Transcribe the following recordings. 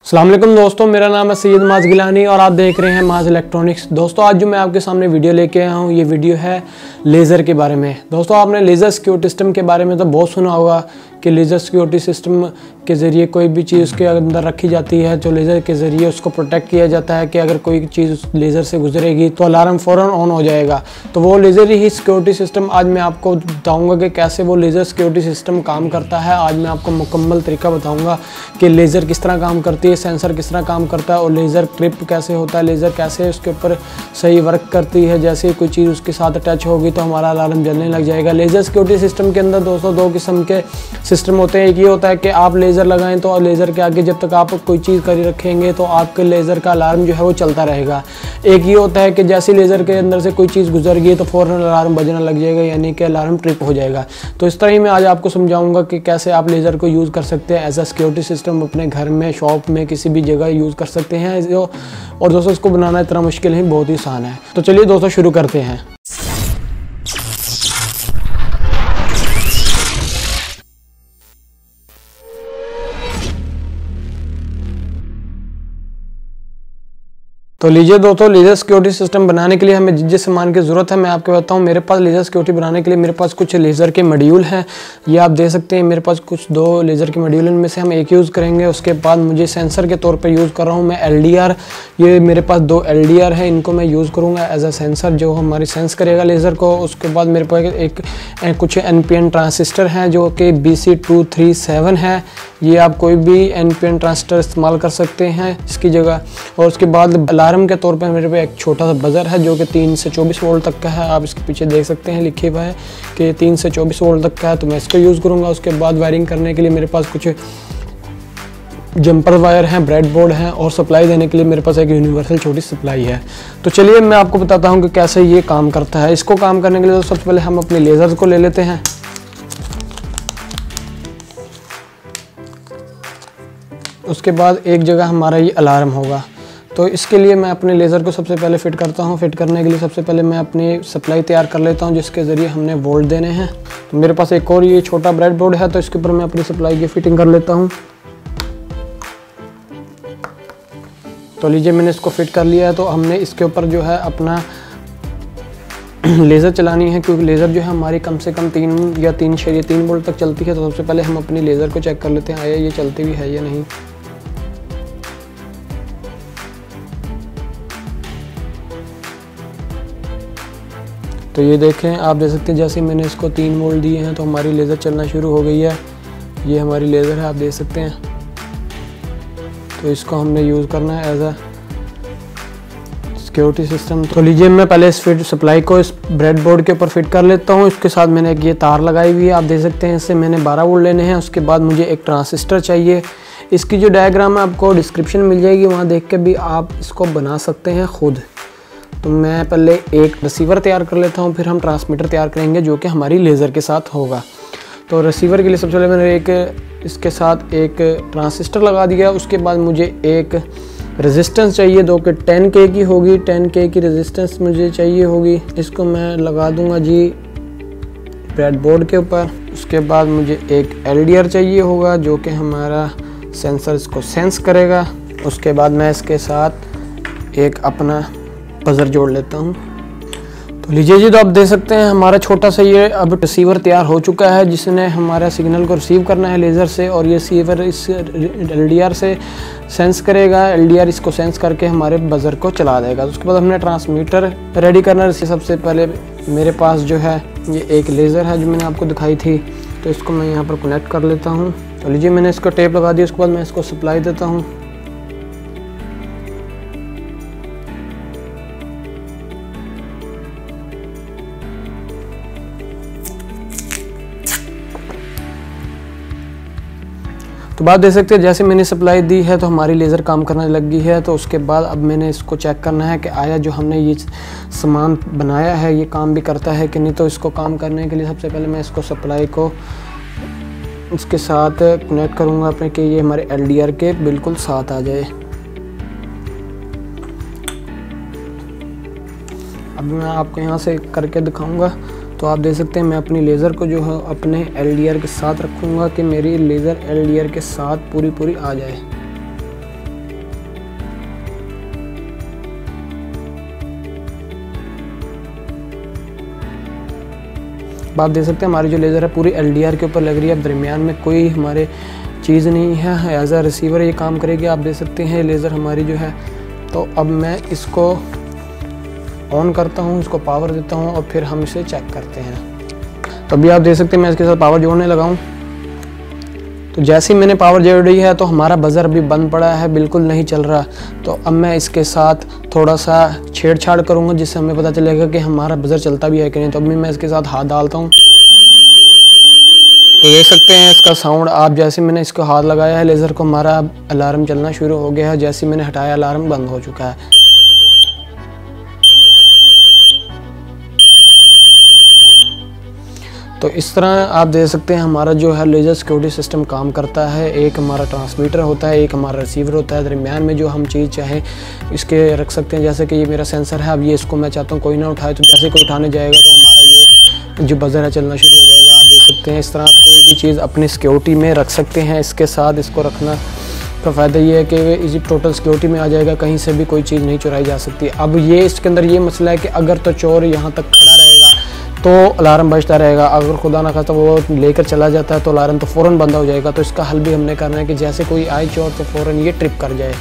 अस्सलाम वालेकुम दोस्तों, मेरा नाम है सैयद माज गिलानी और आप देख रहे हैं माज इलेक्ट्रॉनिक्स। दोस्तों आज जो मैं आपके सामने वीडियो लेके आया हूँ, ये वीडियो है लेज़र के बारे में। दोस्तों आपने लेज़र सिक्योरिटी सिस्टम के बारे में तो बहुत सुना होगा कि लेज़र सिक्योरिटी सिस्टम के ज़रिए कोई भी चीज़ उसके अंदर रखी जाती है तो लेज़र के ज़रिए उसको प्रोटेक्ट किया जाता है कि अगर कोई चीज़ उस लेज़र से गुजरेगी तो अलार्म फ़ौरन ऑन हो जाएगा। तो वो लेज़र ही सिक्योरिटी सिस्टम आज मैं आपको बताऊँगा कि कैसे वो लेज़र सिक्योरिटी सिस्टम काम करता है। आज मैं आपको मुकम्मल तरीका बताऊँगा कि लेज़र किस तरह काम करती है, सेंसर किस तरह काम करता है और लेज़र ट्रिप कैसे होता है, लेज़र कैसे उसके ऊपर सही वर्क करती है। जैसे कोई चीज़ उसके साथ अटैच होगी तो हमारा अलार्म जलने लग जाएगा। लेज़र सिक्योरिटी सिस्टम के अंदर दोस्तों दो किस्म के सिस्टम होते हैं। एक ये होता है कि आप लेज़र लगाएं तो लेज़र के आगे जब तक आप कोई चीज़ कर रखेंगे तो आपके लेज़र का अलार्म जो है वो चलता रहेगा। एक ये होता है कि जैसे लेज़र के अंदर से कोई चीज़ गुजर गई तो फ़ौरन अलार्म बजना लग जाएगा, यानी कि अलार्म ट्रिप हो जाएगा। तो इस तरह ही मैं आज आपको समझाऊंगा कि कैसे आप लेज़र को यूज़ कर सकते हैं एज अ सिक्योरिटी सिस्टम अपने घर में, शॉप में, किसी भी जगह यूज़ कर सकते हैं। और दोस्तों इसको बनाना इतना मुश्किल नहीं, बहुत ही आसान है। तो चलिए दोस्तों शुरू करते हैं। तो लीजिए दोस्तों, लेज़र सिक्योरिटी सिस्टम बनाने के लिए हमें जिस सामान की ज़रूरत है मैं आपको बताता हूँ। मेरे पास लेज़र सिक्योरिटी बनाने के लिए मेरे पास कुछ लेज़र के मॉड्यूल हैं, ये आप देख सकते हैं। मेरे पास कुछ दो लेज़र के मॉड्यूल, इनमें से हम एक यूज़ करेंगे। उसके बाद मुझे सेंसर के तौर पर यूज़ कर रहा हूँ मैं LDR। ये मेरे पास दो LDR है, इनको मैं यूज़ करूँगा एज अ सेंसर जो हमारी सेंस करेगा लेज़र को। उसके बाद मेरे पास कुछ NPN ट्रांसिस्टर हैं जो कि BC237 है। ये आप कोई भी NPN ट्रांजिस्टर इस्तेमाल कर सकते हैं इसकी जगह। और उसके बाद अलार्म के तौर पे मेरे पे एक छोटा सा बज़र है जो कि 3 से 24 वोल्ट तक का है। आप इसके पीछे देख सकते हैं लिखे हुआ है कि 3 से 24 वोल्ट तक का है, तो मैं इसको यूज़ करूँगा। उसके बाद वायरिंग करने के लिए मेरे पास कुछ जंपर वायर हैं, ब्रेड बोर्ड हैं और सप्लाई देने के लिए मेरे पास एक यूनिवर्सल छोटी सप्लाई है। तो चलिए मैं आपको बताता हूँ कि कैसे ये काम करता है। इसको काम करने के लिए तो सबसे पहले हम अपने लेज़र्स को ले लेते हैं। उसके बाद एक जगह हमारा ये अलार्म होगा, तो इसके लिए मैं अपने लेज़र को सबसे पहले फ़िट करता हूँ। फ़िट करने के लिए सबसे पहले मैं अपनी सप्लाई तैयार कर लेता हूँ जिसके ज़रिए हमने वोल्ट देने हैं। तो मेरे पास एक और ये छोटा ब्रेड बोर्ड है, तो इसके ऊपर मैं अपनी सप्लाई की फ़िटिंग कर लेता हूँ। तो लीजिए मैंने इसको फ़िट कर लिया है। तो हमने इसके ऊपर जो है अपना लेज़र चलानी है, क्योंकि लेज़र जो है हमारी कम से कम 3 या 3.3 वोल्ट तक चलती है। तो सबसे पहले हम अपनी लेज़र को चेक कर लेते हैं आया ये चलती भी है या नहीं। तो ये देखें, आप देख सकते हैं जैसे मैंने इसको 3 वोल्ट दिए हैं तो हमारी लेज़र चलना शुरू हो गई है। ये हमारी लेज़र है, आप देख सकते हैं। तो इसको हमने यूज़ करना है एज अ सिक्योरिटी सिस्टम। तो लीजिए मैं पहले इस सप्लाई को इस ब्रेड बोर्ड के ऊपर फिट कर लेता हूँ। इसके साथ मैंने एक ये तार लगाई हुई है, आप देख सकते हैं। इससे मैंने 12 वोल्ट लेने हैं। उसके बाद मुझे एक ट्रांजिस्टर चाहिए। इसकी जो डायग्राम है आपको डिस्क्रिप्शन मिल जाएगी, वहाँ देख के भी आप इसको बना सकते हैं खुद। तो मैं पहले एक रिसीवर तैयार कर लेता हूँ, फिर हम ट्रांसमीटर तैयार करेंगे जो कि हमारी लेज़र के साथ होगा। तो रिसीवर के लिए सबसे पहले मैंने इसके साथ एक ट्रांजिस्टर लगा दिया। उसके बाद मुझे एक रेजिस्टेंस चाहिए जो कि 10K की होगी। 10K की रेजिस्टेंस मुझे चाहिए होगी। इसको मैं लगा दूंगा जी ब्रेड बोर्ड के ऊपर। उसके बाद मुझे एक LDR चाहिए होगा जो कि हमारा सेंसर इसको सेंस करेगा। उसके बाद मैं इसके साथ एक अपना बज़र जोड़ लेता हूँ। तो लीजिए जी, तो आप देख सकते हैं हमारा छोटा सा ये अब रिसीवर तैयार हो चुका है जिसने हमारा सिग्नल को रिसीव करना है लेज़र से, और ये रिसीवर इस LDR से सेंस करेगा। LDR इसको सेंस करके हमारे बज़र को चला देगा। उसके बाद हमने ट्रांसमीटर रेडी करना है। सबसे पहले मेरे पास जो है ये एक लेज़र है जो मैंने आपको दिखाई थी, तो इसको मैं यहाँ पर कनेक्ट कर लेता हूँ। तो लीजिए मैंने इसको टेप लगा दिया। उसके बाद मैं इसको सप्लाई देता हूँ। तो बात देख सकते हैं जैसे मैंने सप्लाई दी है तो हमारी लेज़र काम करने लग गई है। तो उसके बाद अब मैंने इसको चेक करना है कि आया जो हमने ये सामान बनाया है ये काम भी करता है कि नहीं। तो इसको काम करने के लिए सबसे पहले मैं इसको सप्लाई को इसके साथ कनेक्ट करूँगा अपने कि ये हमारे LDR के बिल्कुल साथ आ जाए। अब मैं आपको यहाँ से करके दिखाऊँगा। तो आप देख सकते हैं मैं अपनी लेज़र को जो है अपने LDR के साथ रखूँगा कि मेरी लेज़र LDR के साथ पूरी आ जाए। आप देख सकते हैं हमारी जो लेज़र है पूरी LDR के ऊपर लग रही है। अब दरमियान में कोई हमारे चीज़ नहीं है, एज अ रिसीवर ये काम करेगी। आप देख सकते हैं लेज़र हमारी जो है। तो अब मैं इसको ऑन करता हूँ, इसको पावर देता हूँ और फिर हम इसे चेक करते हैं। तो अभी आप देख सकते हैं मैं इसके साथ पावर जोड़ने लगा हूँ। तो जैसे ही मैंने पावर जोड़ी है तो हमारा बज़र अभी बंद पड़ा है, बिल्कुल नहीं चल रहा। तो अब मैं इसके साथ थोड़ा सा छेड़छाड़ करूँगा जिससे हमें पता चलेगा कि हमारा बज़र चलता भी है कि नहीं। तो अभी मैं इसके साथ हाथ डालता हूँ, तो देख सकते हैं इसका साउंड। आप जैसे मैंने इसको हाथ लगाया है लेज़र को, हमारा अलार्म चलना शुरू हो गया है। जैसे मैंने हटाया अलार्म बंद हो चुका है। तो इस तरह आप देख सकते हैं हमारा जो है लेज़र सिक्योरिटी सिस्टम काम करता है। एक हमारा ट्रांसमीटर होता है, एक हमारा रिसीवर होता है। दरमियान में जो हम चीज़ चाहें इसके रख सकते हैं। जैसे कि ये मेरा सेंसर है, अब ये इसको मैं चाहता हूँ कोई ना उठाए, तो जैसे कोई उठाने जाएगा तो हमारा ये जो बज़र है चलना शुरू हो जाएगा। आप देख सकते हैं इस तरह आप कोई भी चीज़ अपनी सिक्योरिटी में रख सकते हैं। इसके साथ इसको रखना का फ़ायदा ये है कि इसी टोटल सिक्योरिटी में आ जाएगा, कहीं से भी कोई चीज़ नहीं चुराई जा सकती। अब ये इसके अंदर ये मसला है कि अगर तो चोर यहाँ तक खड़ा रहेगा तो अलार्म बजता रहेगा, अगर खुदा ना खास्ता वो लेकर चला जाता है तो अलार्म तो फ़ौरन बंद हो जाएगा। तो इसका हल भी हमने करना है कि जैसे कोई आए चोर तो फ़ौरन ये ट्रिप कर जाए।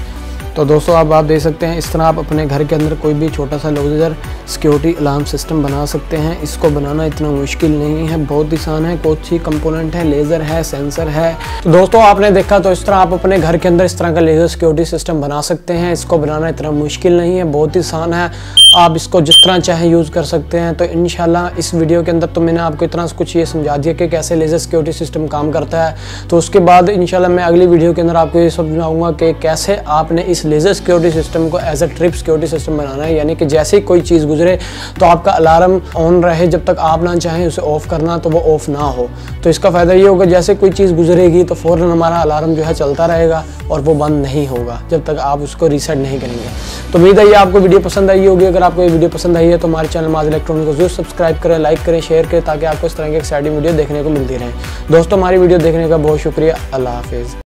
तो दोस्तों अब आप देख सकते हैं इस तरह आप अपने घर के अंदर कोई भी छोटा सा लेज़र सिक्योरिटी अलार्म सिस्टम बना सकते हैं। इसको बनाना इतना मुश्किल नहीं है, बहुत आसान है। कुछ ही कंपोनेंट है, लेज़र है, सेंसर है। तो दोस्तों आपने देखा, तो इस तरह आप अपने घर के अंदर इस तरह का लेज़र सिक्योरिटी सिस्टम बना सकते हैं। इसको बनाना इतना मुश्किल नहीं है, बहुत ही आसान है। आप इसको जिस तरह चाहें यूज़ कर सकते हैं। तो इंशाल्लाह इस वीडियो के अंदर तो मैंने आपको इतना कुछ ये समझा दिया कि कैसे लेज़र सिक्योरिटी सिस्टम काम करता है। तो उसके बाद इंशाल्लाह मैं अगली वीडियो के अंदर आपको ये समझाऊंगा कि कैसे आपने इस लेज़र सिक्योरिटी सिस्टम को as a trip security system बनाना है। यानी कि जैसे ही कोई चीज़ गुजरे तो आपका अलार्म ऑन रहे, जब तक आप ना चाहें उसे ऑफ़ करना तो वो ऑफ़ ना हो। तो इसका फ़ायदा ये होगा जैसे कोई चीज़ गुजरेगी तो फ़ौरन हमारा अलार्म जो है चलता रहेगा और वो बंद नहीं होगा जब तक आप उसको रीसेट नहीं करेंगे। तो उम्मीद है ये आपको वीडियो पसंद आई होगी। अगर आपको ये वीडियो पसंद आई है तो हमारे चैनल माज इलेक्ट्रॉनिक को जरूर सब्सक्राइब करें, लाइक करें, शेयर करें, ताकि आपको इस तरह की एक्साइटिंग वीडियो देखने को मिलती रहे। दोस्तों हमारी वीडियो देखने का बहुत शुक्रिया। अल्लाह हाफिज़।